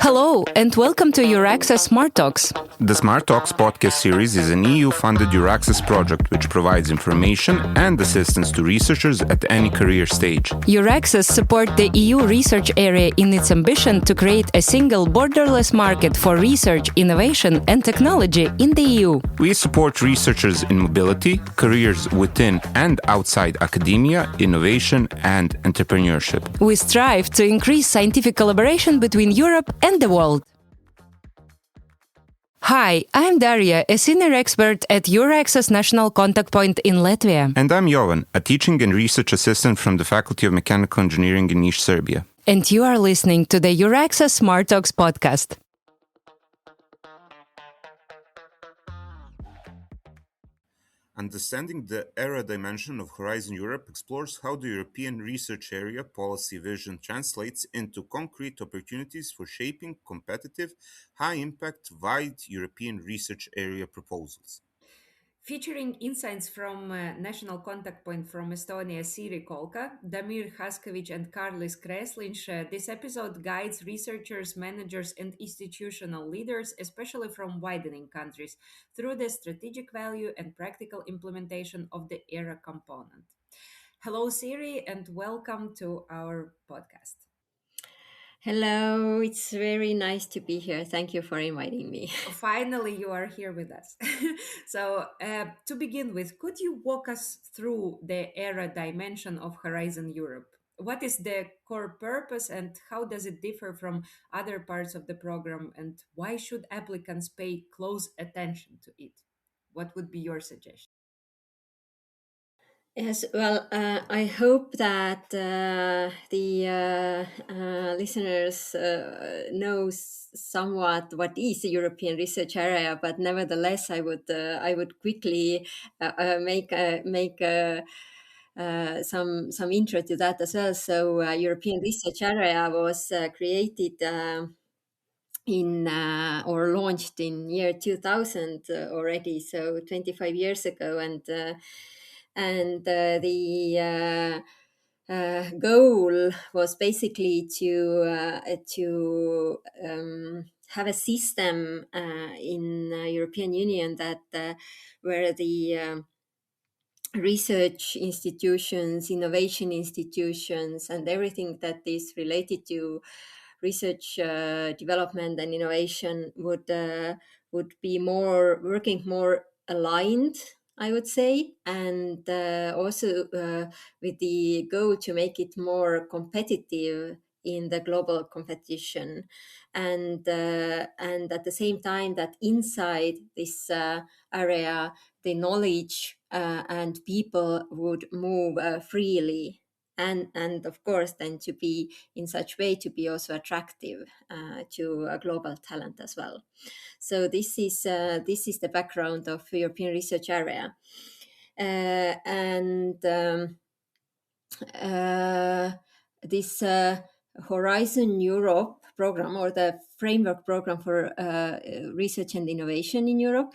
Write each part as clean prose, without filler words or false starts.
Hello, and welcome to EURAXESS Smart Talks. The Smart Talks podcast series is an EU-funded EURAXESS project which provides information and assistance to researchers at any career stage. EURAXESS supports the EU research area in its ambition to create a single borderless market for research, innovation and technology in the EU. We support researchers in mobility, careers within and outside academia, innovation and entrepreneurship. We strive to increase scientific collaboration between Europe and the world. Hi, I'm Daria, a senior expert at EURAXESS National Contact Point in Latvia. And I'm Jovan, a teaching and research assistant from the Faculty of Mechanical Engineering in Niš, Serbia. And you are listening to the EURAXESS Smart Talks podcast. Understanding the era dimension of Horizon Europe explores how the European research area policy vision translates into concrete opportunities for shaping competitive, high-impact, wide European research area proposals. Featuring insights from National Contact Point from Estonia, Siiri, Kolka, Damir, Hasković and Kārlis Krēsliņš, this episode guides researchers, managers and institutional leaders, especially from widening countries, through the strategic value and practical implementation of the ERA component. Hello, Siiri, and welcome to our podcast. Hello, it's very nice to be here. Thank you for inviting me. Finally, you are here with us. So, to begin with, could you walk us through the ERA dimension of Horizon Europe? What is the core purpose and how does it differ from other parts of the program, and why should applicants pay close attention to it? What would be your suggestion? Yes, well, I hope that the listeners knows somewhat what is the European research area, but nevertheless, I would quickly make some intro to that as well. So, European research area was created or launched in year 2000 already, so 25 years ago, and the goal was basically to have a system in European Union that where the research institutions, innovation institutions, and everything that is related to research development and innovation would be working more aligned, I would say, and also with the goal to make it more competitive in the global competition, and at the same time that inside this area, the knowledge and people would move freely. And of course, then to be in such way to be also attractive to a global talent as well. So this is the background of European research area, this Horizon Europe program, or the framework program for research and innovation in Europe,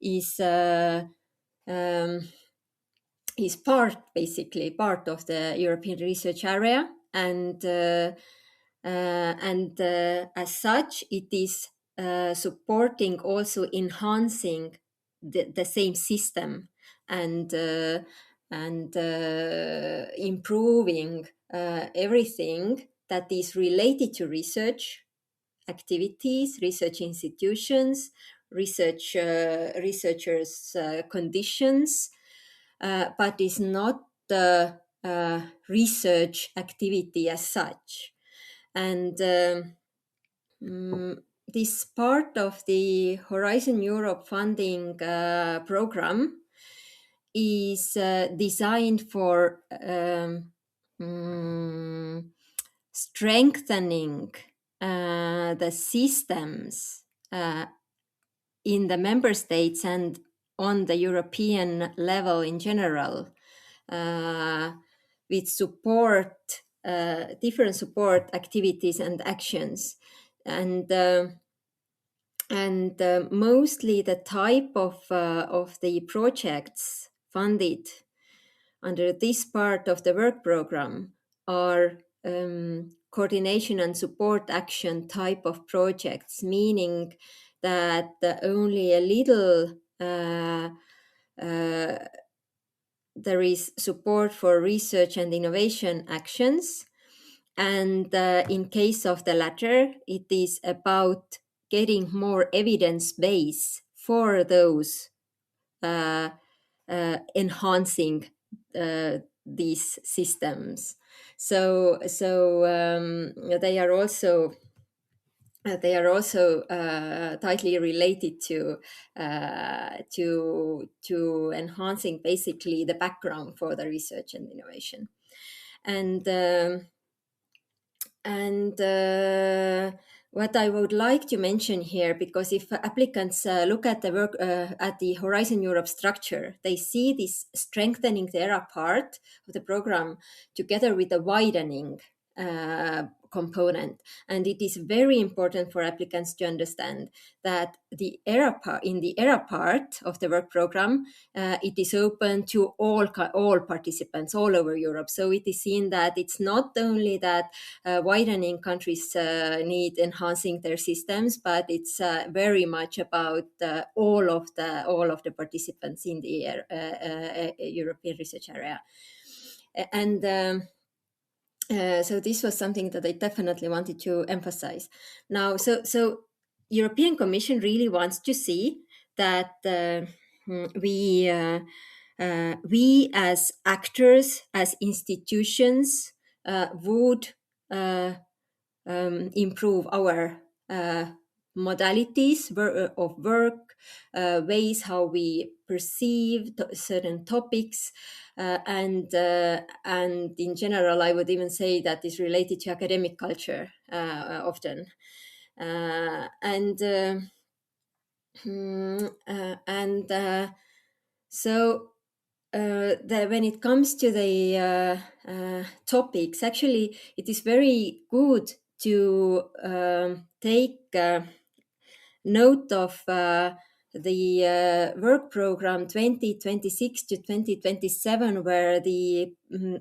is basically part of the European research area, and as such, it is supporting, also enhancing the same system, and improving everything that is related to research activities, research institutions, researchers' conditions, but is not the research activity as such. And this part of the Horizon Europe funding program is designed for strengthening the systems in the member states and on the European level in general, with support, different support activities and actions, and mostly the type of the projects funded under this part of the work program are coordination and support action type of projects, meaning that only a little there is support for research and innovation actions. And in case of the latter, it is about getting more evidence base for those enhancing these systems. So they are also tightly related to enhancing basically the background for the research and innovation. And what I would like to mention here, because if applicants look at the work at the Horizon Europe structure, they see this strengthening the ERA part of the program together with the widening component. And it is very important for applicants to understand that the in the ERA part of the work program, it is open to all participants all over Europe. So it is seen that it's not only that widening countries need enhancing their systems, but it's very much about all of the participants in the European research area. And so this was something that I definitely wanted to emphasize. Now, so European Commission really wants to see that we as actors, as institutions, would improve our modalities of work, ways how we perceive certain topics, and in general, I would even say that is related to academic culture often, so when it comes to the topics, actually, it is very good to take note of the work program 2026 to 2027, where the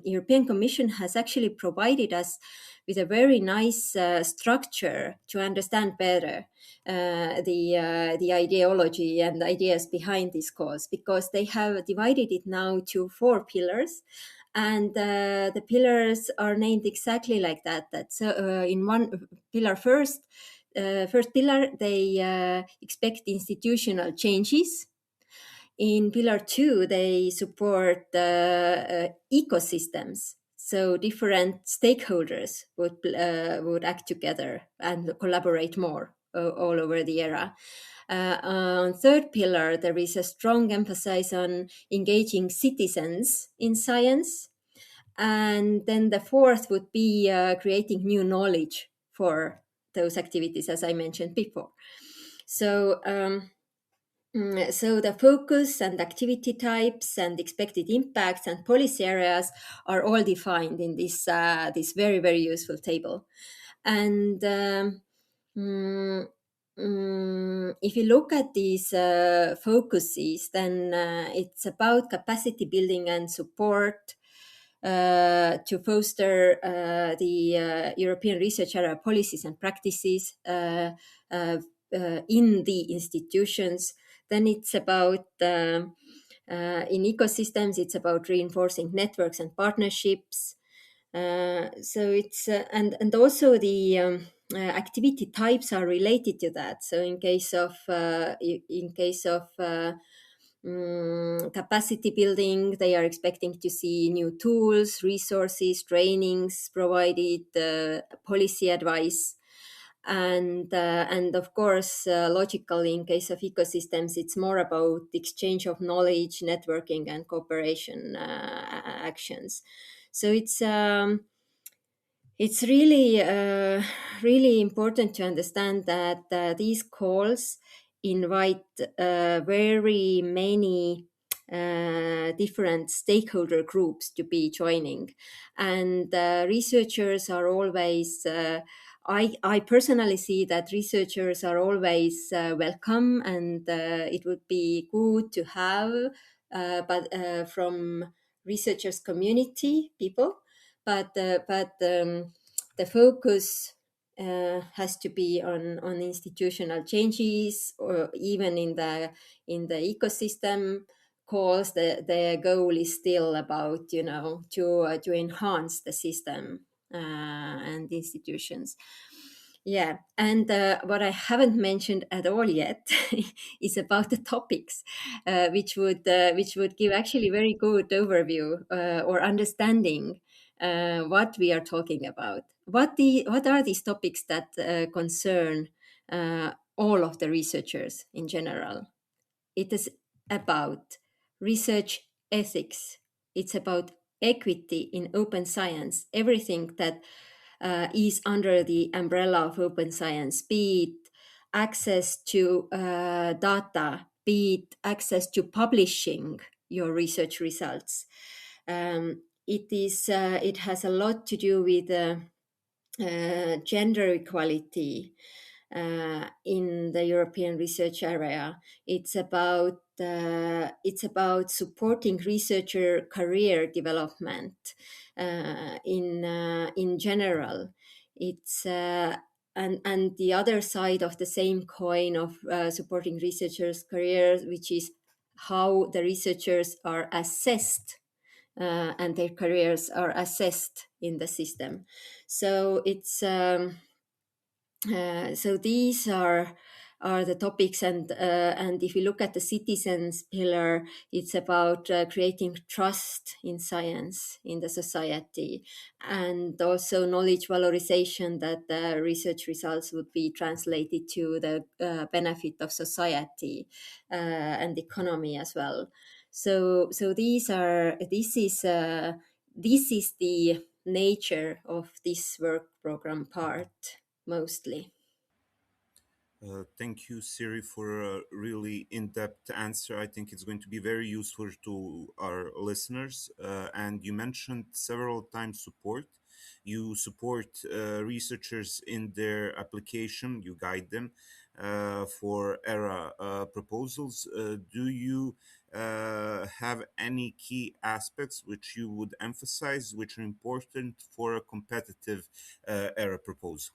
European Commission has actually provided us with a very nice structure to understand better the ideology and ideas behind this cause, because they have divided it now to 4 pillars. And the pillars are named exactly like that. That's in one pillar first pillar, they expect institutional changes. In pillar 2, they support ecosystems. So different stakeholders would act together and collaborate more all over the ERA. On third pillar, there is a strong emphasis on engaging citizens in science. And then the fourth would be creating new knowledge for those activities, as I mentioned before. So the focus and activity types and expected impacts and policy areas are all defined in this very, very useful table. And if you look at these focuses, then it's about capacity building and support to foster the European research area policies and practices in the institutions. Then it's about, in ecosystems, it's about reinforcing networks and partnerships. So it's, and also the activity types are related to that. So in case of capacity building, they are expecting to see new tools, resources, trainings provided, policy advice. And of course, logically, in case of ecosystems, it's more about exchange of knowledge, networking, and cooperation actions. So it's really really important to understand that these calls invite very many different stakeholder groups to be joining, and researchers are always. I personally see that researchers are always welcome, and it would be good to have, but from researchers community people, but the focus has to be on institutional changes, or even in the ecosystem calls. The goal is still about to enhance the system and institutions. Yeah, and what I haven't mentioned at all yet is about the topics, which would give actually very good overview or understanding what we are talking about. What are these topics that concern all of the researchers in general? It is about research ethics. It's about equity in open science. Everything that is under the umbrella of open science, be it access to data, be it access to publishing your research results. It has a lot to do with gender equality in the European research area. It's about supporting researcher career development in general. It's and the other side of the same coin of supporting researchers' careers, which is how the researchers are assessed and their careers are assessed in the system. So it's so these are the topics, and if you look at the citizens pillar, it's about creating trust in science in the society, and also knowledge valorization, that the research results would be translated to the benefit of society and economy as well. So this is the nature of this work program part mostly. Thank you, Siiri, for a really in-depth answer. I think it's going to be very useful to our listeners. And you mentioned several times support. You support researchers in their application. You guide them for ERA proposals. Do you have any key aspects which you would emphasize, which are important for a competitive ERA proposal?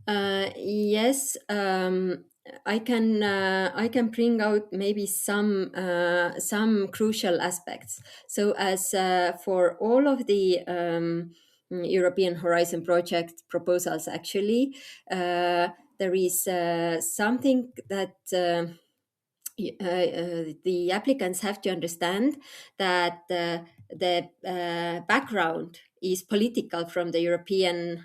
Yes, I can bring out maybe some crucial aspects. So as for all of the European Horizon project proposals, actually, there is something that the applicants have to understand, that the background is political from the European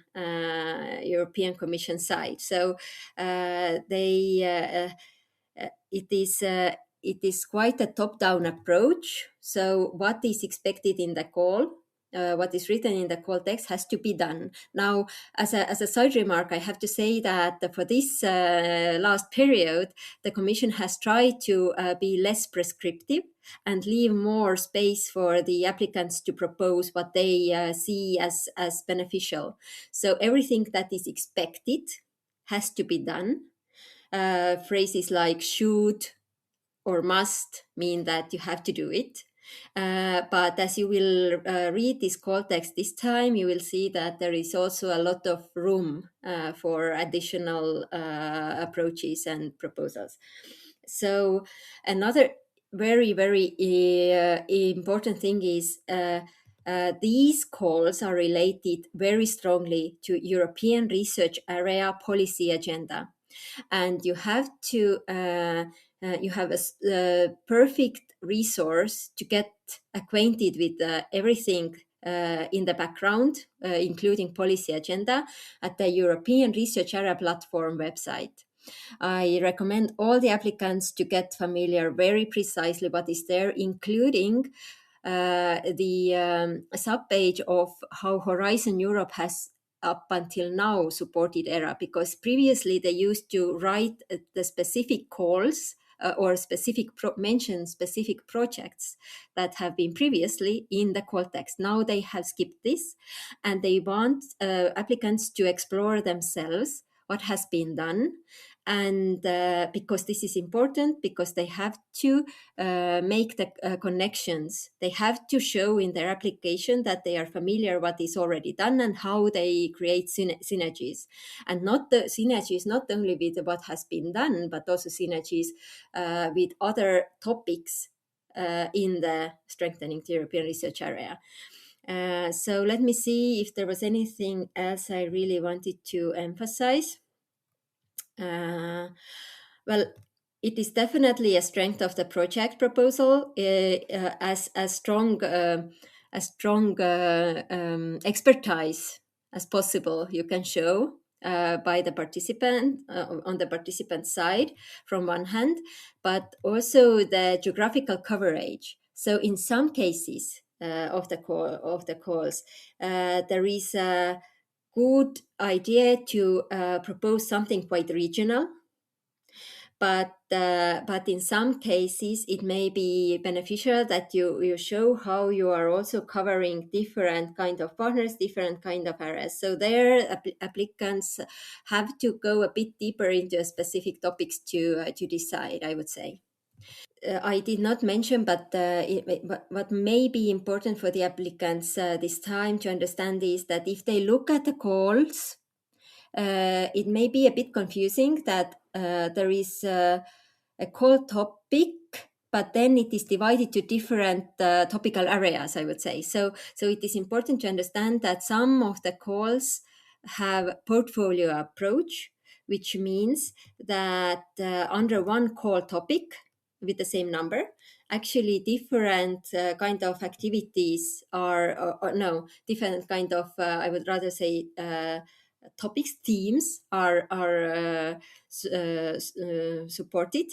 Commission side. So it is quite a top-down approach. So what is expected in the call, what is written in the call text, has to be done. Now, as a side remark, I have to say that for this last period, the Commission has tried to be less prescriptive and leave more space for the applicants to propose what they see as beneficial. So everything that is expected has to be done. Phrases like should or must mean that you have to do it. But as you will read this call text this time, you will see that there is also a lot of room for additional approaches and proposals. So another very, very important thing is these calls are related very strongly to European research area policy agenda. And you have to you have a perfect resource to get acquainted with everything in the background, including policy agenda, at the European Research Area Platform website. I recommend all the applicants to get familiar very precisely what is there, including the subpage of how Horizon Europe has up until now supported ERA, because previously they used to write the specific calls or mention specific projects that have been previously in the call text. Now they have skipped this, and they want applicants to explore themselves what has been done And because this is important, because they have to make the connections. They have to show in their application that they are familiar what is already done and how they create synergies. And not the synergies not only with what has been done, but also synergies with other topics in the strengthening the European research area. So let me see if there was anything else I really wanted to emphasize. Well, it is definitely a strength of the project proposal as strong expertise as possible you can show by the participant on the participant side from one hand, but also the geographical coverage. So in some cases of the calls, there is a good idea to propose something quite regional, but in some cases it may be beneficial that you show how you are also covering different kind of partners, different kind of areas. So there applicants have to go a bit deeper into specific topics to decide, I would say. I did not mention, but what may be important for the applicants this time to understand is that if they look at the calls, it may be a bit confusing that there is a call topic, but then it is divided to different topical areas, I would say. So it is important to understand that some of the calls have portfolio approach, which means that under one call topic with the same number, actually different kind of activities different kind of, I would rather say, topics, themes are supported.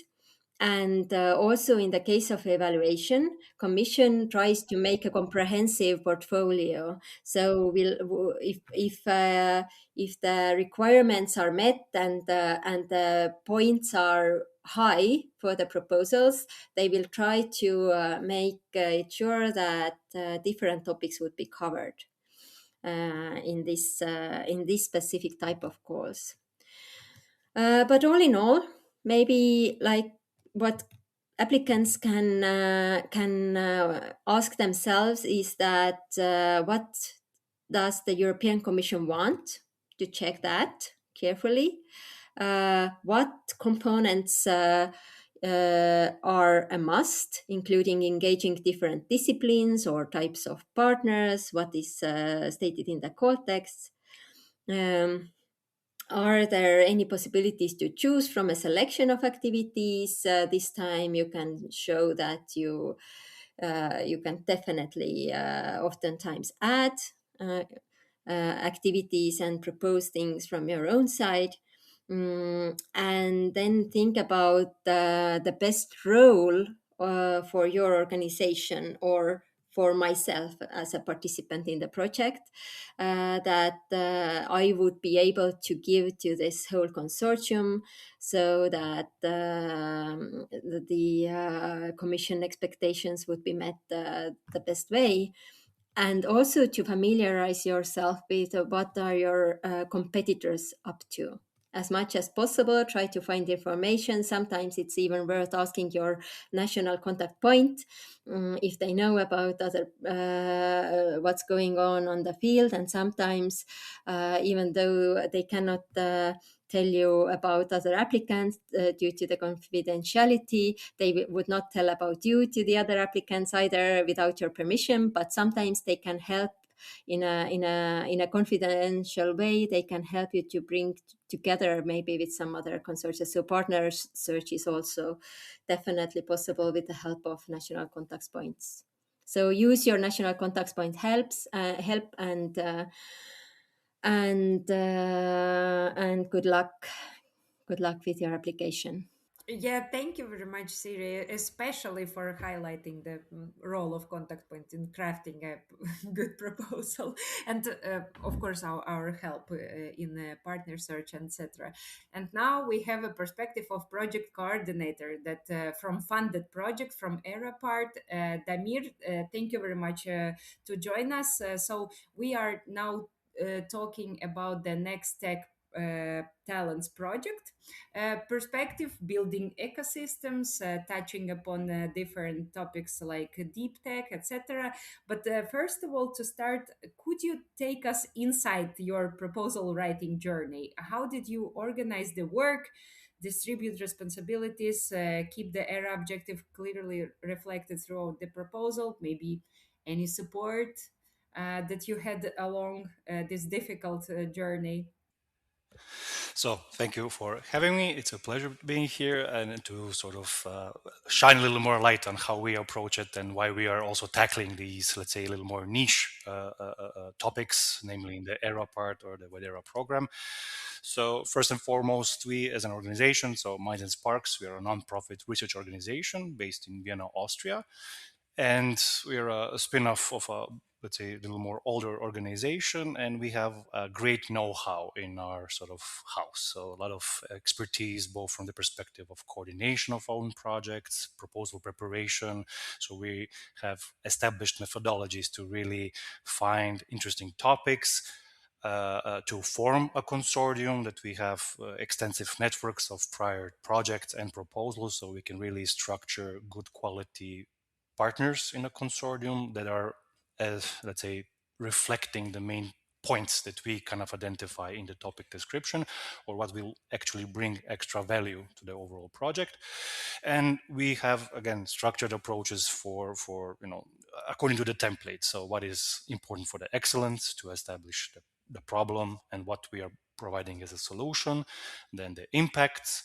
And also in the case of evaluation, Commission tries to make a comprehensive portfolio. So if the requirements are met and the points are high for the proposals, they will try to make it sure that different topics would be covered in this specific type of calls. But all in all, maybe like what applicants can ask themselves is that what does the European Commission want? To check that carefully. What components are a must, including engaging different disciplines or types of partners, what is stated in the call text. Are there any possibilities to choose from a selection of activities? This time you can show that you can definitely oftentimes add activities and propose things from your own side. And then think about the best role for your organization or for myself as a participant in the project that I would be able to give to this whole consortium so that the Commission expectations would be met the best way. And also to familiarize yourself with what are your competitors up to. As much as possible, try to find information. Sometimes it's even worth asking your national contact point if they know about other what's going on the field. And sometimes, even though they cannot tell you about other applicants due to the confidentiality, they would not tell about you to the other applicants either without your permission. But sometimes they can help in a confidential way. They can help you to bring together maybe with some other consortia. So partner search is also definitely possible with the help of national contact points. So use your national contact point help and good luck with your application. Yeah, thank you very much, Siiri, especially for highlighting the role of contact point in crafting a good proposal, and of course our help in partner search, etc. And now we have a perspective of project coordinator that from funded project from ERA part. Damir, thank you very much to join us. So we are now talking about the next talents project. Perspective, building ecosystems, touching upon different topics like deep tech, etc. But first of all, to start, could you take us inside your proposal writing journey? How did you organize the work, distribute responsibilities, keep the ERA objective clearly reflected throughout the proposal? Maybe any support that you had along this difficult journey? So thank you for having me. It's a pleasure being here and to sort of shine a little more light on how we approach it and why we are also tackling these, let's say, a little more niche topics, namely in the ERA part or the WIDERA program. So first and foremost, we as an organization, so Minds and Sparks, we are a non-profit research organization based in Vienna, Austria. And we're a spin-off of a, let's say, a little more older organization, and we have a great know-how in our sort of house. So a lot of expertise, both from the perspective of coordination of own projects, proposal preparation. So we have established methodologies to really find interesting topics, to form a consortium, that we have extensive networks of prior projects and proposals, so we can really structure good quality partners in a consortium that are, as let's say, reflecting the main points that we kind of identify in the topic description, or what will actually bring extra value to the overall project. And we have, again, structured approaches for according to the template. So what is important for the excellence, to establish the problem and what we are providing as a solution, then the impacts,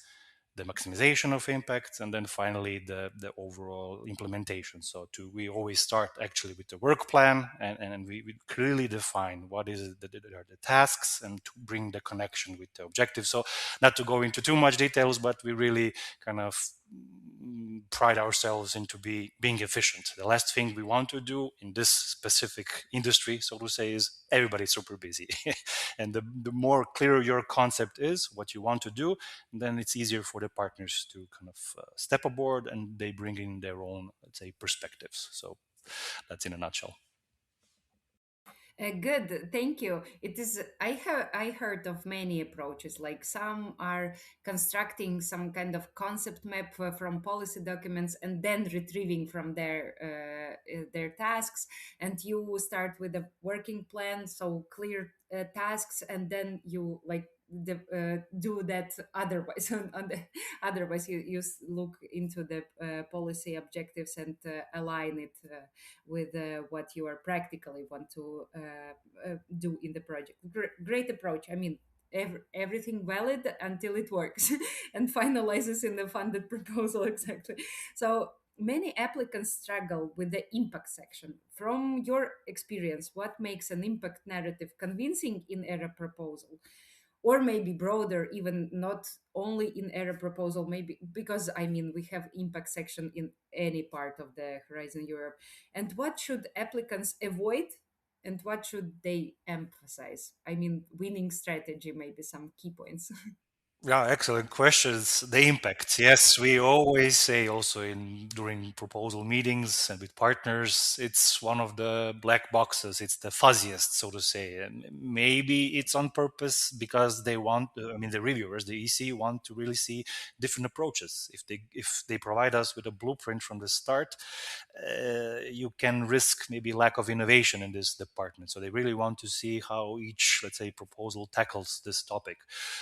the maximization of impacts, and then finally the overall implementation. So we always start actually with the work plan, and we clearly define what is it that are the tasks, and to bring the connection with the objective. So not to go into too much details, but we really kind of pride ourselves into being efficient. The last thing we want to do in this specific industry, so to say, is everybody's super busy. And the more clear your concept is, what you want to do, then it's easier for the partners to kind of step aboard, and they bring in their own, let's say, perspectives. So that's in a nutshell. Good, thank you. It is. I heard of many approaches. Like some are constructing some kind of concept map from policy documents and then retrieving from their tasks. And you start with a working plan, so clear tasks, and then you like do that otherwise. Otherwise, you look into the policy objectives and align it with what you are practically want to do in the project. Great approach. I mean, everything valid until it works and finalizes in the funded proposal. Exactly. So many applicants struggle with the impact section. From your experience, what makes an impact narrative convincing in ERA proposal? Or maybe broader, even not only in ERA proposal, maybe because I mean we have impact section in any part of the Horizon Europe. And what should applicants avoid and what should they emphasize? I mean, winning strategy, maybe some key points. Yeah, excellent questions. The impacts. Yes, we always say also during proposal meetings and with partners, it's one of the black boxes. It's the fuzziest, so to say. And maybe it's on purpose because they want, I mean, the reviewers, the EC want to really see different approaches. If they provide us with a blueprint from the start, you can risk maybe lack of innovation in this department. So they really want to see how each, let's say, proposal tackles this topic.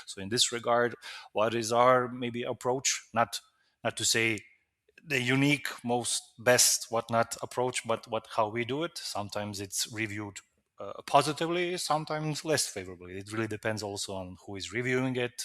So in this regard, what is our maybe approach? Not to say the unique, most best, whatnot approach, but how we do it. Sometimes it's reviewed positively, sometimes less favorably. It really depends also on who is reviewing it.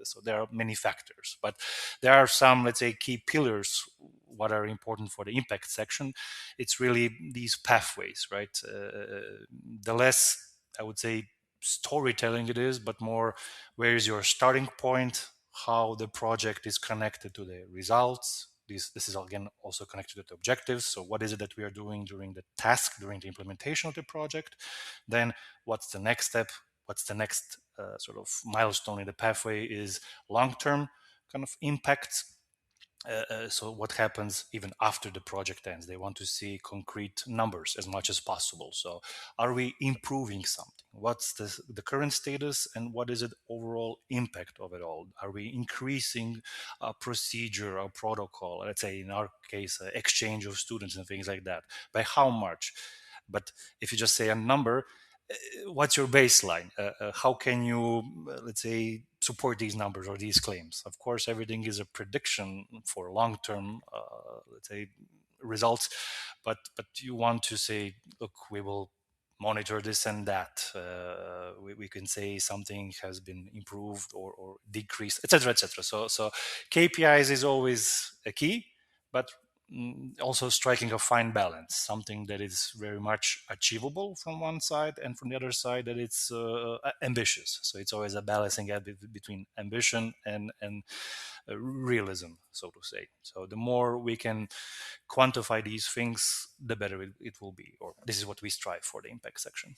So there are many factors, but there are some, let's say, key pillars what are important for the impact section. It's really these pathways, right? The less, I would say, storytelling it is, but more where is your starting point, how the project is connected to the results. This is again also connected to the objectives. So what is it that we are doing during the task, during the implementation of the project? Then what's the next step? What's the next sort of milestone in the pathway is long-term kind of impacts. So what happens even after the project ends? They want to see concrete numbers as much as possible. So are we improving something? What's the current status, and what is the overall impact of it all? Are we increasing a procedure, a protocol, let's say in our case, exchange of students and things like that? By how much? But if you just say a number, what's your baseline? How can you, let's say, support these numbers or these claims? Of course, everything is a prediction for long-term, let's say, results, but you want to say, look, we will monitor this and that. We can say something has been improved or decreased, etc., etc. So KPIs is always a key, but also striking a fine balance, something that is very much achievable from one side, and from the other side that it's ambitious. So it's always a balancing act between ambition and realism, so to say. So the more we can quantify these things, the better it will be, or this is what we strive for, the impact section.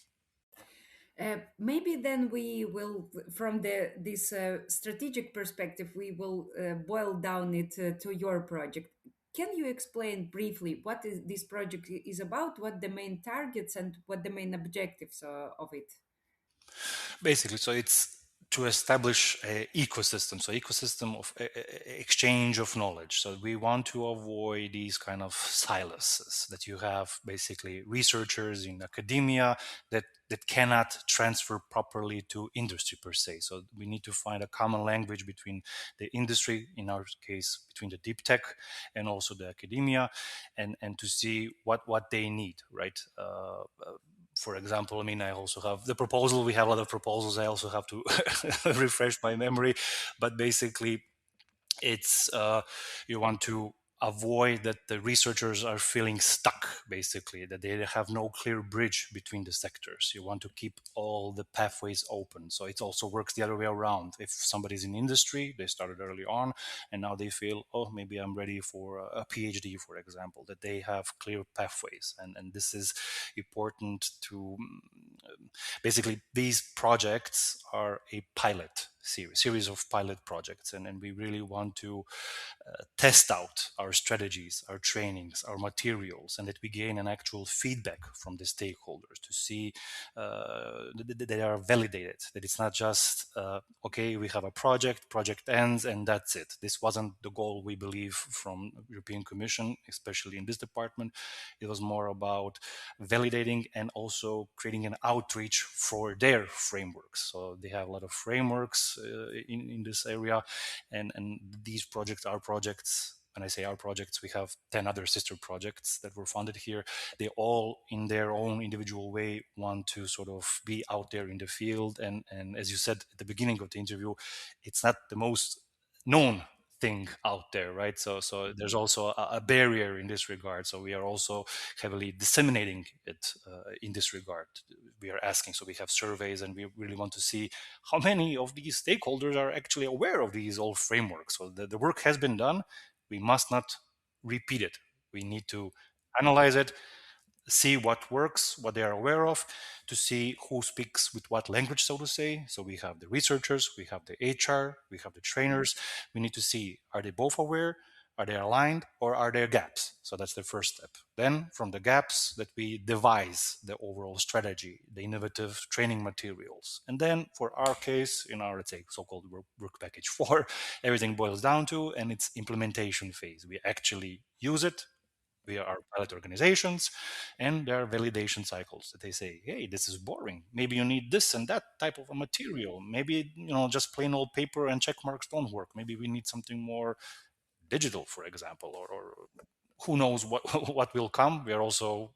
Maybe then we will, from this strategic perspective, we will boil down it to your project. Can you explain briefly what this project is about, what the main targets and what the main objectives of it? Basically, so it's to establish an ecosystem, so ecosystem of exchange of knowledge. So we want to avoid these kind of silos that you have, basically researchers in academia that cannot transfer properly to industry per se. So we need to find a common language between the industry, in our case between the deep tech and also the academia, and to see what they need, right? For example, I mean, I also have the proposal. We have a lot of proposals. I also have to refresh my memory, but basically, it's you want to avoid that the researchers are feeling stuck, basically, that they have no clear bridge between the sectors. You want to keep all the pathways open. So it also works the other way around. If somebody's in industry, they started early on, and now they feel, oh, maybe I'm ready for a PhD, for example, that they have clear pathways. And this is important to basically, these projects are a pilot series of pilot projects, and we really want to test out our strategies, our trainings, our materials, and that we gain an actual feedback from the stakeholders to see that they are validated, that it's not just okay, we have a project ends and that's it. This wasn't the goal, we believe, from European Commission, especially in this department. It was more about validating and also creating an outreach for their frameworks. So they have a lot of frameworks in this area, and these projects are projects. When I say our projects, we have 10 other sister projects that were funded here. They all, in their own individual way, want to sort of be out there in the field. And as you said at the beginning of the interview, it's not the most known thing out there, right? So there's also a barrier in this regard. So we are also heavily disseminating it in this regard. We are asking, so we have surveys, and we really want to see how many of these stakeholders are actually aware of these old frameworks. So the work has been done. We must not repeat it. We need to analyze it, see what works, what they are aware of, to see who speaks with what language, so to say. So we have the researchers, we have the HR, we have the trainers. We need to see, are they both aware? Are they aligned, or are there gaps? So that's the first step. Then from the gaps, that we devise the overall strategy, the innovative training materials. And then for our case, in our, let's say, so-called work package 4, everything boils down to, and it's implementation phase. We actually use it. We are pilot organizations, and there are validation cycles that they say, hey, this is boring. Maybe you need this and that type of a material. Maybe, just plain old paper and check marks don't work. Maybe we need something more digital, for example, or who knows what what will come. We are also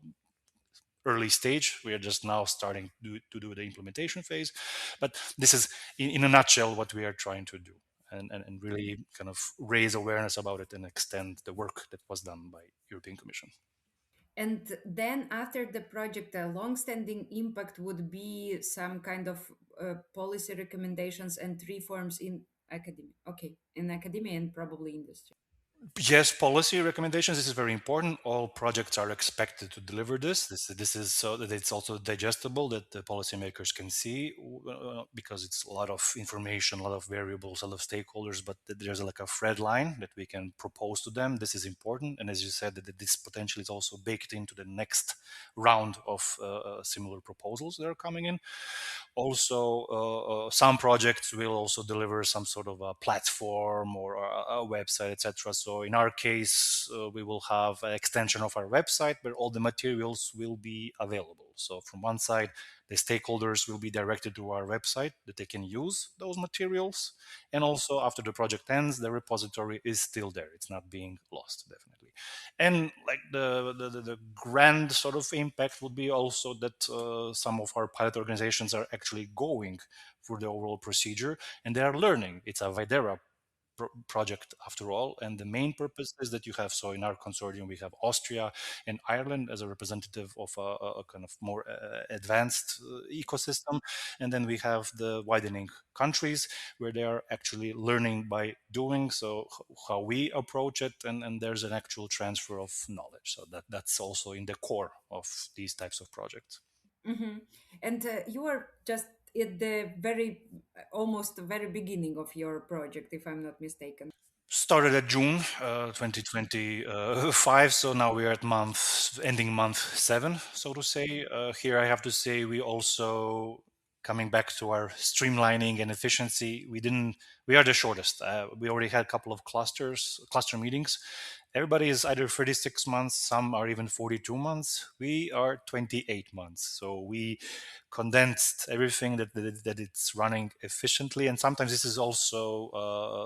early stage. We are just now starting to do the implementation phase. But this is, in a nutshell, what we are trying to do. And really kind of raise awareness about it and extend the work that was done by European Commission. And then after the project, a long-standing impact would be some kind of policy recommendations and reforms in academia. Okay, in academia and probably industry. Yes, policy recommendations. This is very important. All projects are expected to deliver this. This is so that it's also digestible, that the policymakers can see, because it's a lot of information, a lot of variables, a lot of stakeholders. But there's like a thread line that we can propose to them. This is important, and as you said, that this potential is also baked into the next round of similar proposals that are coming in. Also, some projects will also deliver some sort of a platform or a website, etc. So in our case, we will have an extension of our website where all the materials will be available. So from one side, the stakeholders will be directed to our website that they can use those materials. And also after the project ends, the repository is still there. It's not being lost, definitely. And like the grand sort of impact would be also that some of our pilot organizations are actually going through the overall procedure and they are learning. It's a WIDERA project after all, and the main purpose is that you have, so in our consortium we have Austria and Ireland as a representative of a kind of more advanced ecosystem, and then we have the widening countries where they are actually learning by doing, so how we approach it, and there's an actual transfer of knowledge. So that's also in the core of these types of projects. Mm-hmm. And you are just at the almost the very beginning of your project, if I'm not mistaken. Started at June 2025, so now we're at ending month 7, so to say. Here I have to say we also, coming back to our streamlining and efficiency, we are the shortest. We already had a couple of cluster meetings. Everybody is either 36 months, some are even 42 months. We are 28 months. So we condensed everything that it's running efficiently. And sometimes this is also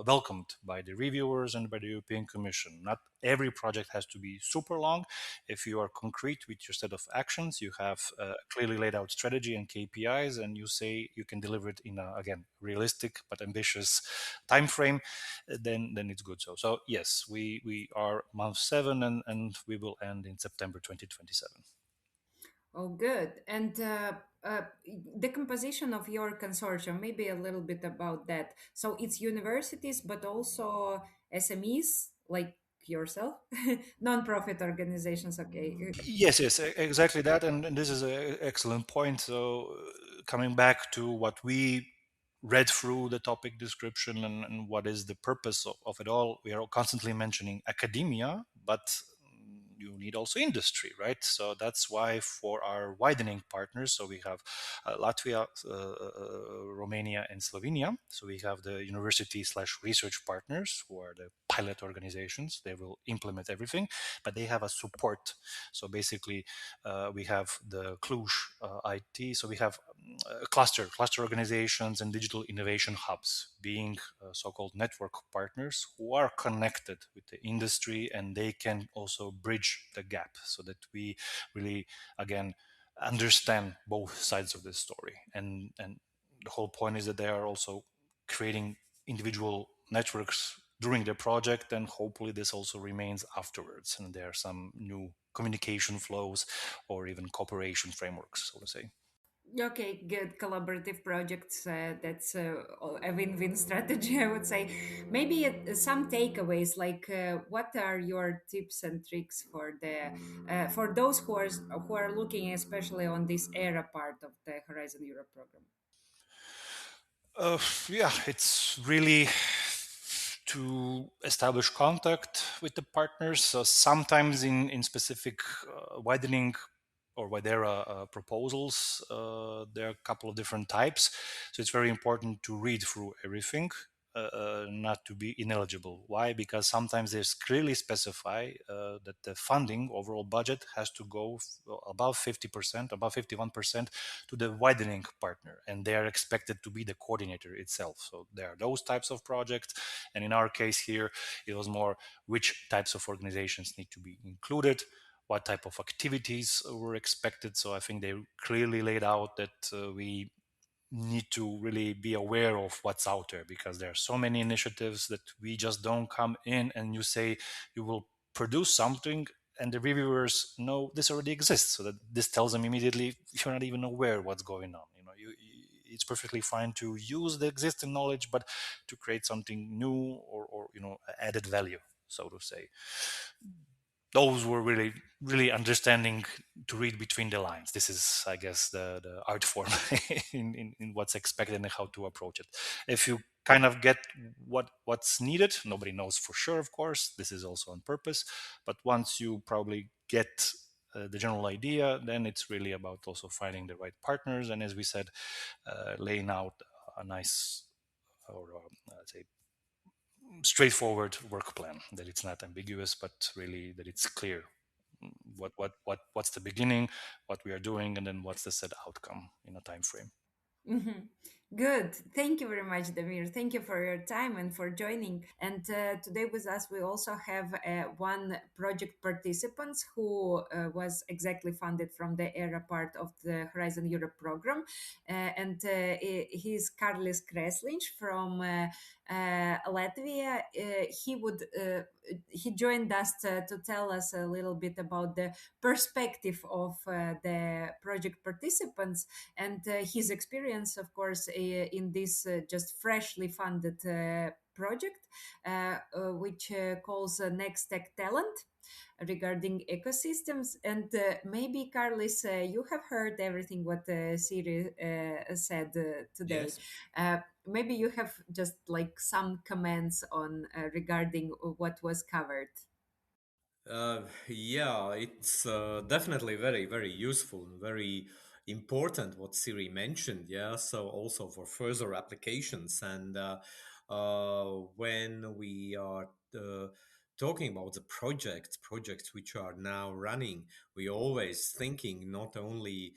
welcomed by the reviewers and by the European Commission. Not every project has to be super long. If you are concrete with your set of actions, you have a clearly laid out strategy and KPIs, and you say you can deliver it in a, again, realistic but ambitious time frame, then it's good. So yes, we are month 7 and we will end in September 2027. Oh, good. And the composition of your consortium, maybe a little bit about that. So it's universities, but also SMEs like yourself, non-profit organizations. Okay. Yes, exactly that, and this is an excellent point. So, coming back to what we read through the topic description and what is the purpose of it all, we are constantly mentioning academia, but you need also industry, right? So that's why for our widening partners, so we have Latvia, Romania, and Slovenia. So we have the university/research partners who are the pilot organizations. They will implement everything, but they have a support. So basically, we have the Cluj IT. So we have cluster organizations and digital innovation hubs, being so-called network partners who are connected with the industry, and they can also bridge the gap so that we really, again, understand both sides of this story. And the whole point is that they are also creating individual networks during the project, and hopefully this also remains afterwards, and there are some new communication flows or even cooperation frameworks, so to say. Okay, good collaborative projects. That's a win-win strategy, I would say. Maybe some takeaways, like what are your tips and tricks for those who are looking especially on this era part of the Horizon Europe program? Yeah, it's really to establish contact with the partners. So sometimes in specific widening or WIDERA proposals, there are a couple of different types. So it's very important to read through everything, not to be ineligible. Why? Because sometimes there's clearly specify that the funding overall budget has to go above 50%, above 51% to the widening partner, and they are expected to be the coordinator itself. So there are those types of projects, and in our case here, it was more which types of organizations need to be included, what type of activities were expected. So I think they clearly laid out that we need to really be aware of what's out there, because there are so many initiatives that we just don't come in and you say you will produce something and the reviewers know this already exists, so that this tells them immediately you're not even aware what's going on. It's perfectly fine to use the existing knowledge, but to create something new or added value, so to say. Those were really understanding to read between the lines. This is, I guess, the art form in what's expected and how to approach it. If you kind of get what's needed, nobody knows for sure, of course. This is also on purpose. But once you probably get the general idea, then it's really about also finding the right partners. And as we said, laying out a nice, or let's say, straightforward work plan, that it's not ambiguous, but really that it's clear what's the beginning, what we are doing, and then what's the set outcome in a time frame. Mhm. Good. Thank you very much, Damir. Thank you for your time and for joining. And today with us, we also have one project participant who was exactly funded from the ERA part of the Horizon Europe program. And he's Kārlis Krēsliņš from Latvia. He joined us to tell us a little bit about the perspective of the project participants and his experience, of course, in this just freshly funded project, which calls Next Tech Talent regarding ecosystems. And maybe, Kārlis, you have heard everything what Siiri said today. Yes. Maybe you have just like some comments on regarding what was covered. Yeah, it's definitely very, very useful and very important what Siiri mentioned. Yeah, so also for further applications. And when we are talking about the projects which are now running, we always thinking not only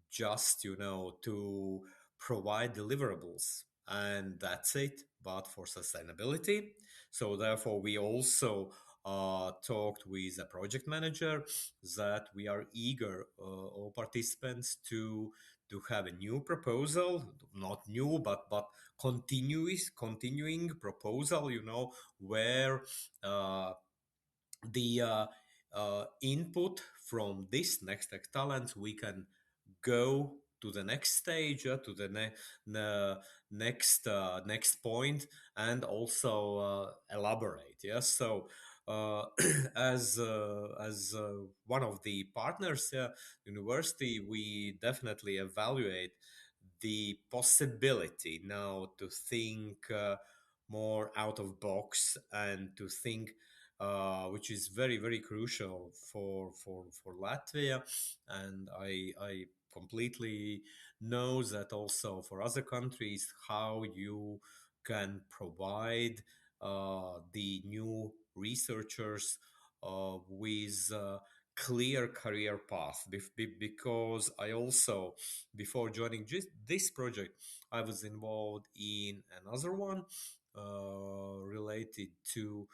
just, to provide deliverables and that's it, but for sustainability. So therefore, we also talked with a project manager that we are eager, all participants, to have a new proposal, not new, but continuing proposal, where the input from this Next Tech Talents, we can go to the next stage, to the next point, and also elaborate. Yes, so as one of the partners, university, we definitely evaluate the possibility now to think more out of box and to think, which is very, very crucial for Latvia, and I completely know that also for other countries, how you can provide the new researchers with clear career path. Because I also, before joining this project, I was involved in another one related to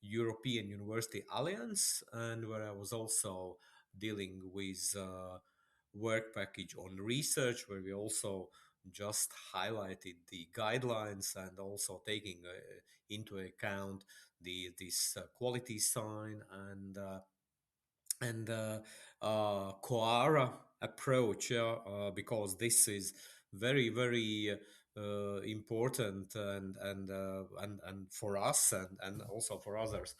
European University Alliance, and where I was also dealing with work package on research, where we also just highlighted the guidelines and also taking into account this quality sign and Koara approach, because this is very, very important and for us and also for others.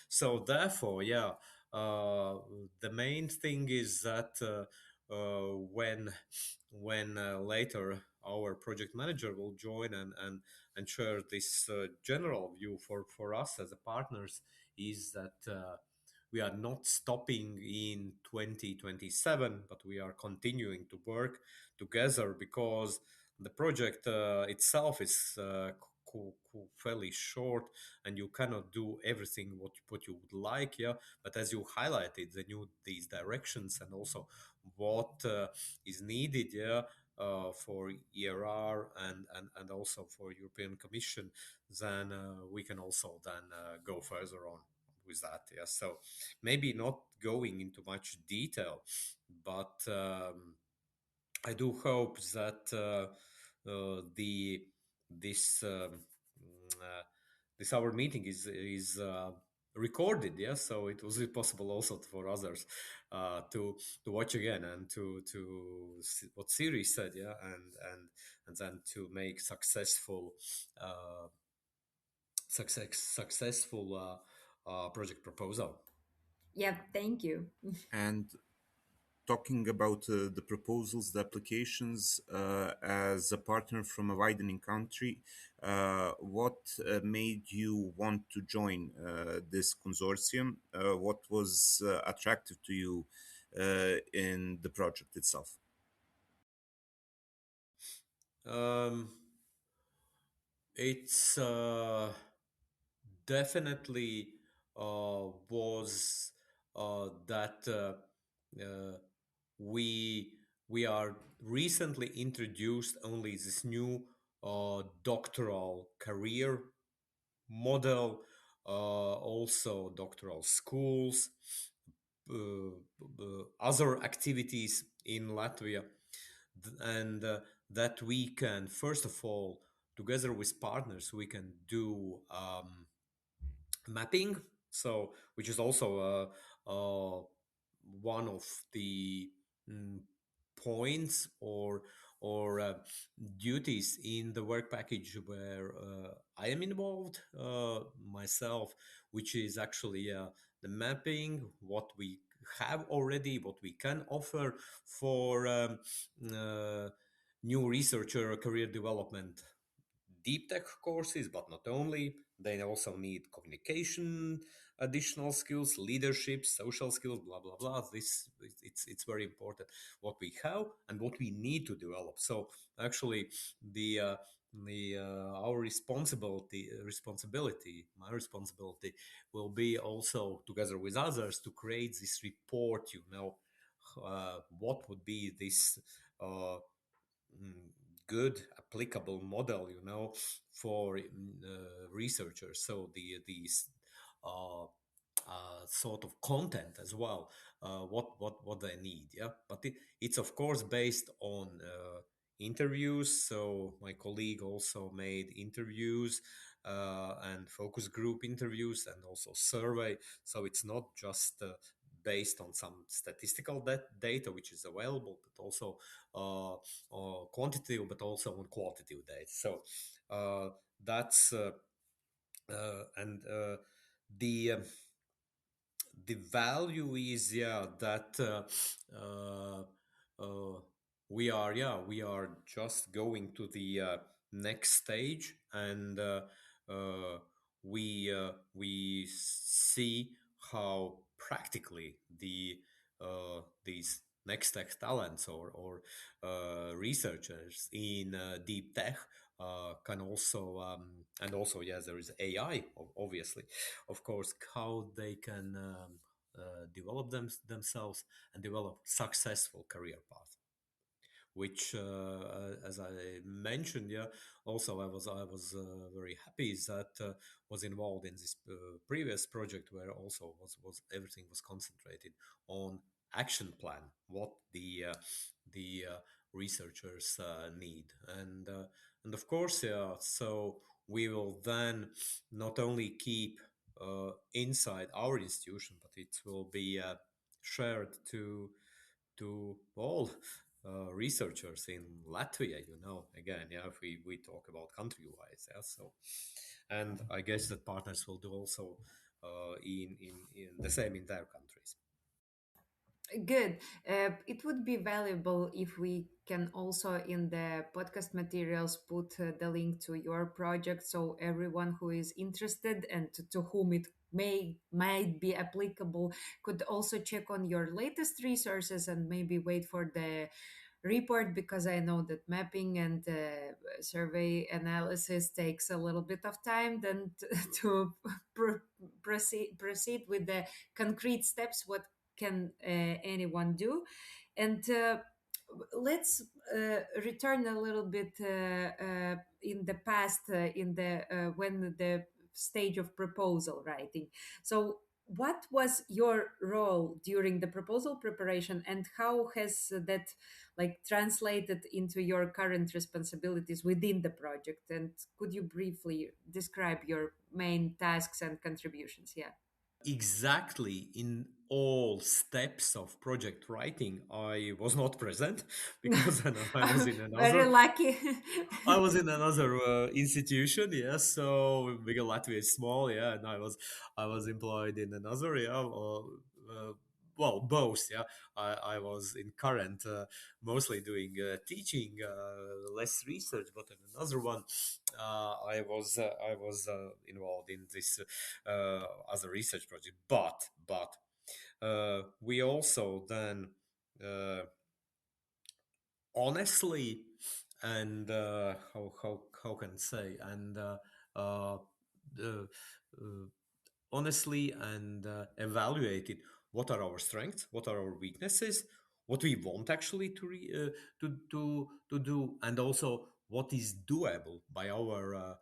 So therefore, yeah, the main thing is that when later our project manager will join and share this general view for us as a partners, is that we are not stopping in 2027, but we are continuing to work together, because the project itself is fairly short, and you cannot do everything what you would like. Yeah, but as you highlighted, these directions and also what is needed. Yeah. For ERR and also for European Commission, then we can also then go further on with that. Yeah, so maybe not going into much detail, but I do hope that the this this our meeting is recorded. Yeah, so it was possible also for others to watch again and to see what Siiri said. Yeah, and then to make successful successful project proposal. Yeah, thank you. And talking about the proposals, the applications, as a partner from a widening country, what made you want to join this consortium? What was attractive to you in the project itself? Um, it's definitely was that we we are recently introduced only this new doctoral career model, also doctoral schools, other activities in Latvia, and that we can, first of all, together with partners, we can do mapping. So, which is also one of the mm, points or duties in the work package where I am involved myself, which is actually the mapping, what we have already, what we can offer for uh, new researcher career development, deep tech courses, but not only. They also need communication, additional skills, leadership, social skills, blah blah blah. This it's very important what we have and what we need to develop. So actually, the our responsibility, my responsibility, will be also together with others to create this report. What would be this mm, good applicable model, for researchers. So these uh, sort of content as well, what they need. Yeah, but it's of course based on interviews. So my colleague also made interviews and focus group interviews and also survey. So it's not just based on some statistical data which is available, but also quantitative, but also on qualitative data. So that's and the the value is, that uh, uh, we are just going to the next stage, and we see how practically these next tech talents or researchers in deep tech can also, and also, yes, there is AI, obviously, of course, how they can develop themselves and develop successful career path. Which, as I mentioned, yeah, also I was very happy that was involved in this previous project, where also was everything was concentrated on action plan, what the researchers need, and of course, yeah. So we will then not only keep inside our institution, but it will be shared to all researchers in Latvia. Again, yeah, if we talk about country wise, yeah. So, and I guess that partners will do also in the same in their countries. Good. It would be valuable if we can also in the podcast materials put the link to your project, so everyone who is interested and to whom it might be applicable could also check on your latest resources and maybe wait for the report, because I know that mapping and survey analysis takes a little bit of time then to proceed with the concrete steps. What can anyone do? And let's return a little bit in the past, in the when the stage of proposal writing. So what was your role during the proposal preparation, and how has that like translated into your current responsibilities within the project? And could you briefly describe your main tasks and contributions? Yeah. Exactly, in all steps of project writing, I was not present because I was in Very another. lucky. I was in another institution, yeah. So because Latvia is small, yeah, and I was employed in another, yeah. Well, both, yeah. I was in current, mostly doing teaching, less research, but in another one, I was involved in this as a research project. But we also then. Uh, Honestly, and how can I say, and uh, uh, uh, honestly and evaluated what are our strengths, what are our weaknesses, what we want actually to do, and also what is doable by our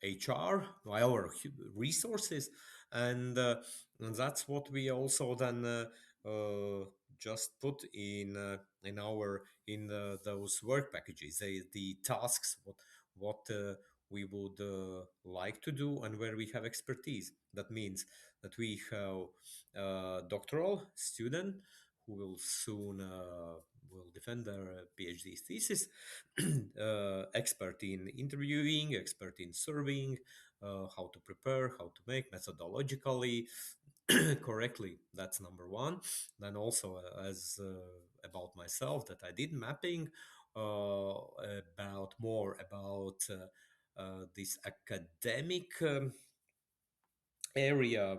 HR, by our resources, and that's what we also then just put in our in those work packages, the tasks, what we would like to do and where we have expertise. That means that we have a doctoral student who will soon will defend their PhD thesis, expert in interviewing, expert in surveying, how to prepare, how to make methodologically correctly. That's number one. Then also as about myself, that I did mapping about more about this academic area.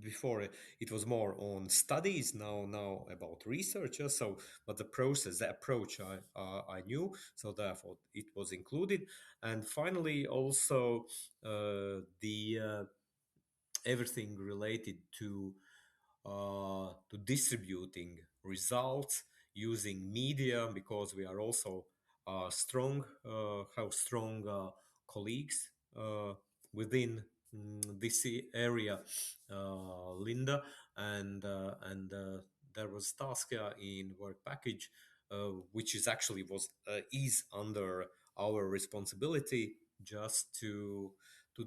Before it was more on studies, now about research. So but the process, the approach, I knew, so therefore it was included. And finally also the everything related to distributing results using media, because we are also strong, have strong colleagues within this area, Linda, and there was task in work package, which is actually was is under our responsibility, just to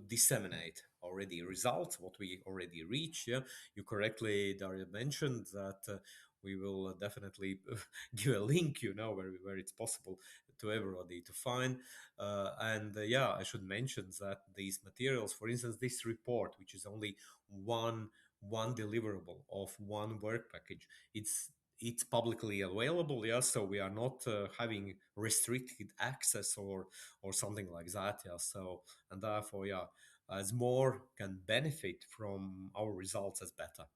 disseminate already results, what we already reach. Yeah, you correctly, Daria, mentioned that we will definitely give a link, where it's possible to everybody to find. And yeah, I should mention that these materials, for instance, this report, which is only one deliverable of one work package, it's publicly available, yeah. So we are not having restricted access or something like that, yeah. So and therefore, yeah, as more can benefit from our results, as better.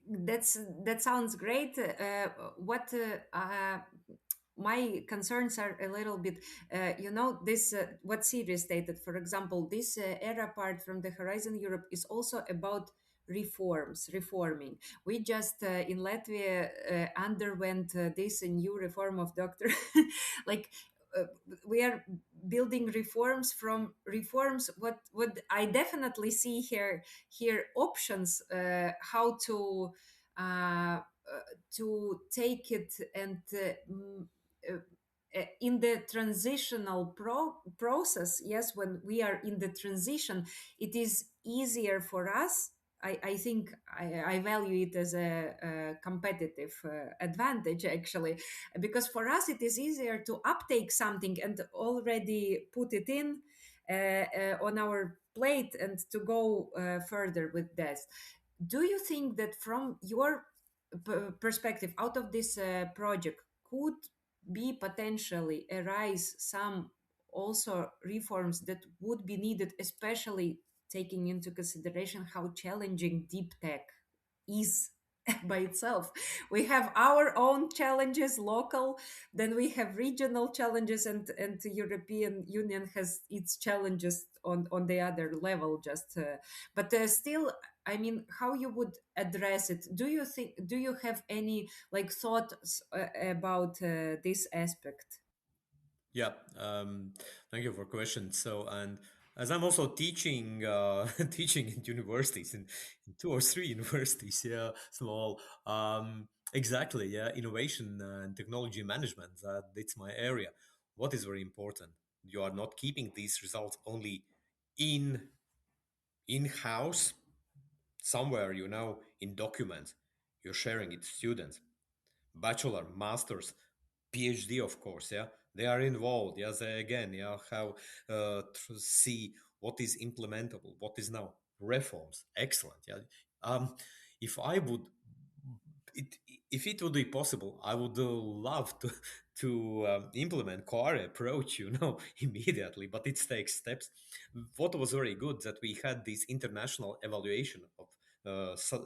That sounds great. What my concerns are a little bit, this what Siiri stated. For example, this era part from the Horizon Europe is also about reforming. We just in Latvia underwent this new reform of doctor, like. Uh, we are building reforms from reforms. What I definitely see here options how to take it and in the transitional process. Yes, when we are in the transition, it is easier for us. I think I value it as a competitive advantage, actually, because for us it is easier to uptake something and already put it in on our plate and to go further with this. Do you think that from your perspective, out of this project, could be potentially arise some also reforms that would be needed, especially taking into consideration how challenging deep tech is by itself? We have our own challenges, local, then we have regional challenges, and the European Union has its challenges on the other level. Just but still, I mean, how you would address it? Do you have any like thoughts about this aspect? Yeah, thank you for question. So, and as I'm also teaching, teaching in universities, in two or three universities, yeah, small. Exactly, yeah, innovation and technology management. That's my area. What is very important? You are not keeping these results only in-house somewhere, in documents, you're sharing it to students, bachelor, masters, PhD, of course. Yeah, they are involved. Yeah, they again, yeah, how to see what is implementable, what is now reforms. Excellent. Yeah. If I would, it, if it would be possible, I would love to implement core approach, immediately. But it takes steps. What was very good that we had this international evaluation of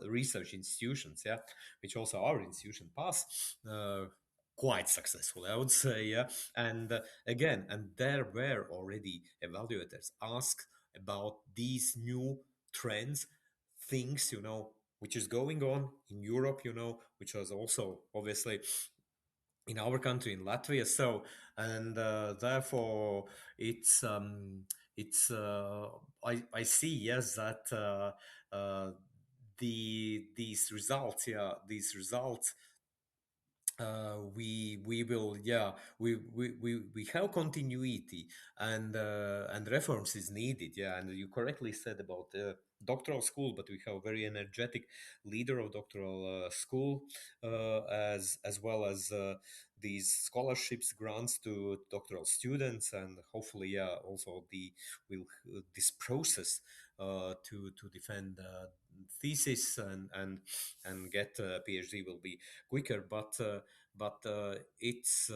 research institutions, yeah, which also our institution passed quite successfully, I would say, yeah. And again, and there were already evaluators asked about these new trends, things, which is going on in Europe, which was also obviously in our country, in Latvia. So, and therefore, it's I see, yes, that these results, yeah, these results, we will, yeah, we have continuity, and reforms is needed, yeah. And you correctly said about the doctoral school, but we have a very energetic leader of doctoral school, as well as these scholarships, grants to doctoral students, and hopefully, yeah, also will this process to defend thesis and get a PhD will be quicker. But it's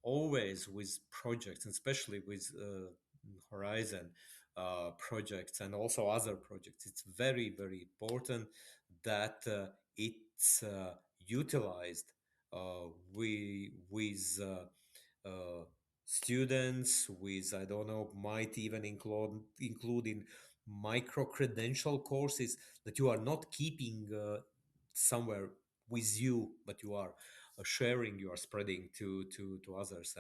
always with projects, and especially with Horizon projects and also other projects. It's very, very important that it's utilized with students, with, I don't know, might even including micro credential courses that you are not keeping somewhere with you, but you are sharing, you are spreading to others,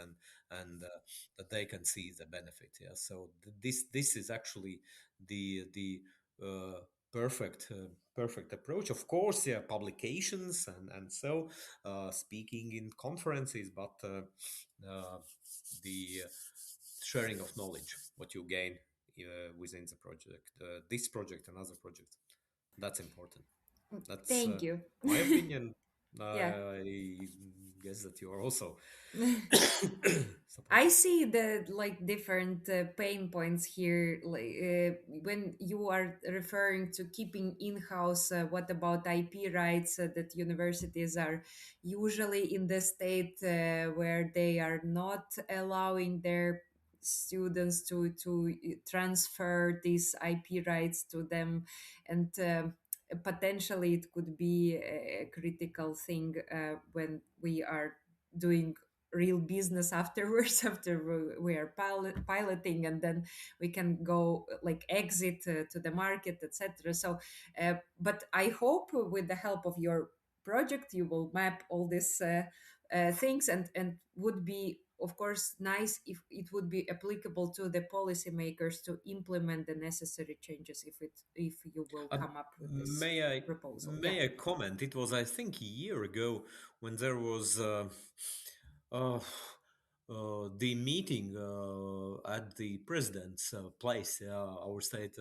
and that they can see the benefit. Yeah. So this is actually the uh, perfect perfect approach. Of course, yeah, publications and so speaking in conferences, but the sharing of knowledge, what you gain within the project, this project and other projects, that's important. That's Thank you. my opinion. Yeah. I guess that you are also I supporting. see the like different pain points here. Like when you are referring to keeping in-house, what about IP rights that universities are usually in the state where they are not allowing their students to transfer these IP rights to them, and potentially it could be a critical thing when we are doing real business afterwards after we are piloting, and then we can go like exit to the market, etc. So but I hope with the help of your project you will map all these things, and would be of course nice if it would be applicable to the policymakers to implement the necessary changes if you will Uh, come up with this may I proposal. Yeah. may I comment? It was, I think, a year ago when there was uh, the meeting at the president's place, our state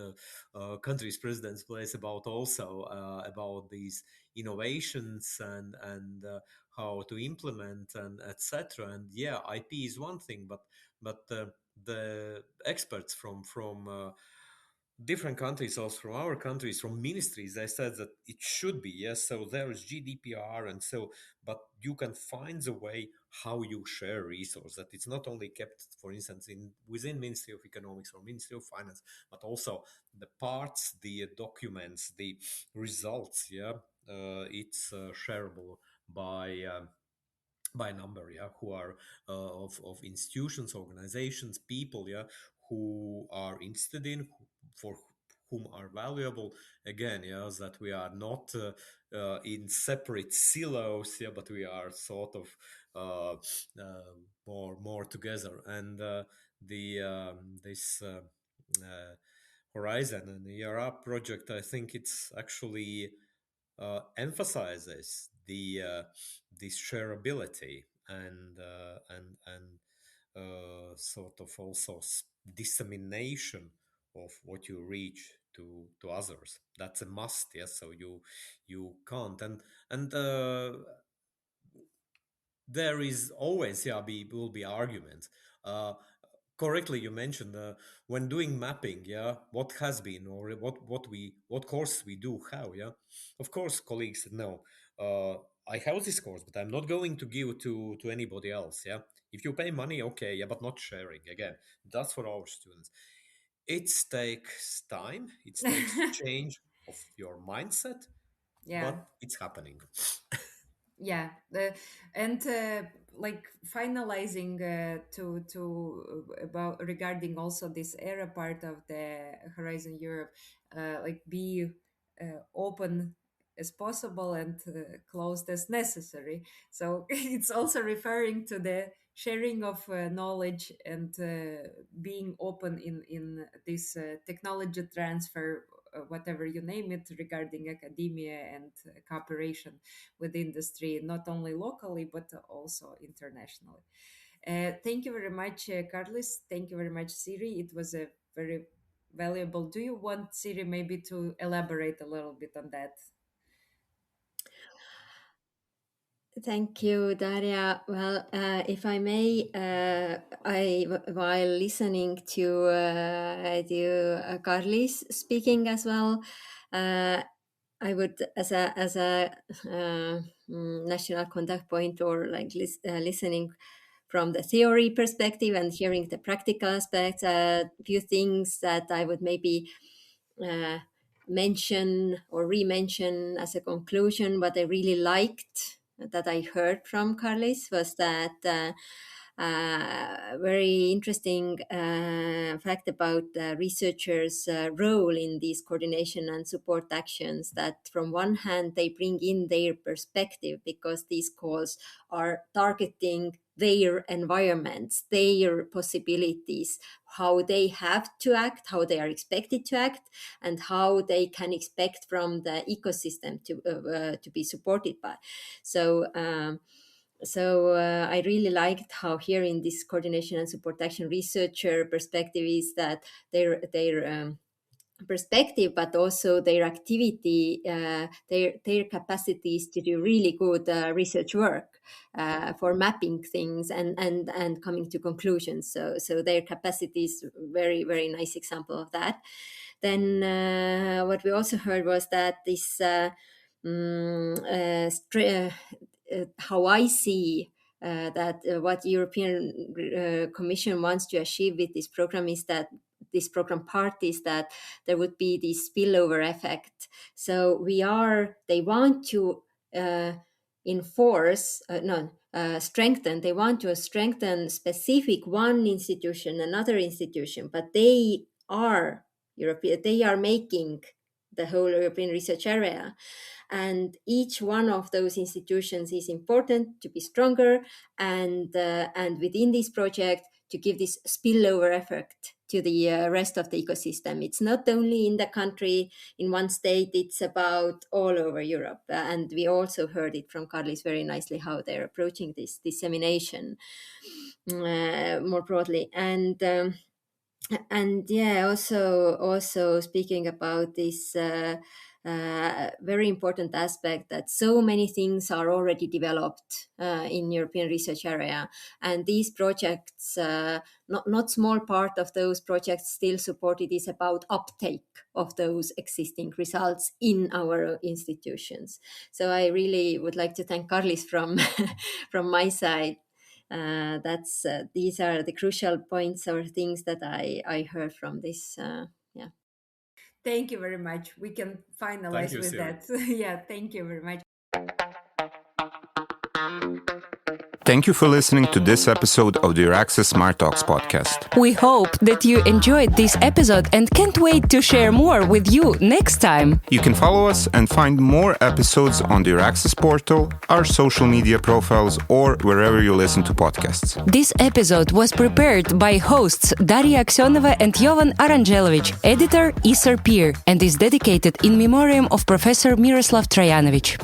country's president's place, about also about these innovations and how to implement and etc. And yeah, IP is one thing, but the experts from different countries, also from our countries, from ministries, they said that it should be, yes. So there is GDPR, and so, but you can find the way how you share resource, that it's not only kept, for instance, in within Ministry of Economics or Ministry of Finance, but also the parts, the documents, the results, yeah, it's shareable by number, yeah, who are of institutions, organizations, people, yeah, who are interested in, for whom are valuable. Again, yeah, that we are not in separate silos, yeah, but we are sort of more together. And the this Horizon and the ERA project, I think it's actually emphasizes the this shareability and sort of also dissemination of what you reach to others. That's a must, yes. So you can't, and there is always will be arguments. Correctly, you mentioned when doing mapping, what has been or what course we do, how, Of course, colleagues said no. I have this course, but I'm not going to give to anybody else. If you pay money, okay, but not sharing. Again, that's for our students. It takes time. It takes change of your mindset, but it's happening. Yeah, and like finalizing to about regarding also this era part of the Horizon Europe, like be open as possible and closed as necessary. So it's also referring to the sharing of knowledge and being open in this technology transfer, whatever you name it, regarding academia and cooperation with industry, not only locally but also internationally. Thank you very much, Kārlis. Thank you very much, Siiri. It was a very valuable. Do you want, Siiri, maybe to elaborate a little bit on that? Thank you, Daria. Well, if I may, while listening to Kārlis speaking as well, I would, as a national contact point, or like listening from the theory perspective and hearing the practical aspects, a few things that I would maybe mention or re-mention as a conclusion. What I really liked that I heard from Kārlis was that very interesting fact about researchers' role in these coordination and support actions, that from one hand they bring in their perspective, because these calls are targeting their environments, their possibilities, how they have to act, how they are expected to act, and how they can expect from the ecosystem to be supported by. So I really liked how here in this coordination and support action researcher perspective is that their perspective, but also their activity, their capacities to do really good research work for mapping things and coming to conclusions. So their capacity is very, very nice example of that. Then what we also heard was that this how I see that what European Commission wants to achieve with this program is that this program part is that there would be this spillover effect. So they want to strengthen. They want to strengthen specific one institution, another institution, but they are European. They are making the whole European research area. And each one of those institutions is important to be stronger, and within this project to give this spillover effect to the rest of the ecosystem. It's not only in the country, in one state, it's about all over Europe. And we also heard it from Kārlis very nicely how they're approaching this dissemination more broadly. And yeah, also speaking about this very important aspect that so many things are already developed in European research area, and these projects, not small part of those projects still supported, is about uptake of those existing results in our institutions. So I really would like to thank Kārlis from my side. These are the crucial points or things that I heard from this. Thank you very much. We can finalize with Siiri. That. Yeah, thank you very much. Thank you for listening to this episode of the EURAXESS Smart Talks podcast. We hope that you enjoyed this episode and can't wait to share more with you next time. You can follow us and find more episodes on the EURAXESS portal, our social media profiles, or wherever you listen to podcasts. This episode was prepared by hosts Daria Aksionova and Jovan Aranjelovic, editor Isar Peer, and is dedicated in memoriam of Professor Miroslav Trajanovic.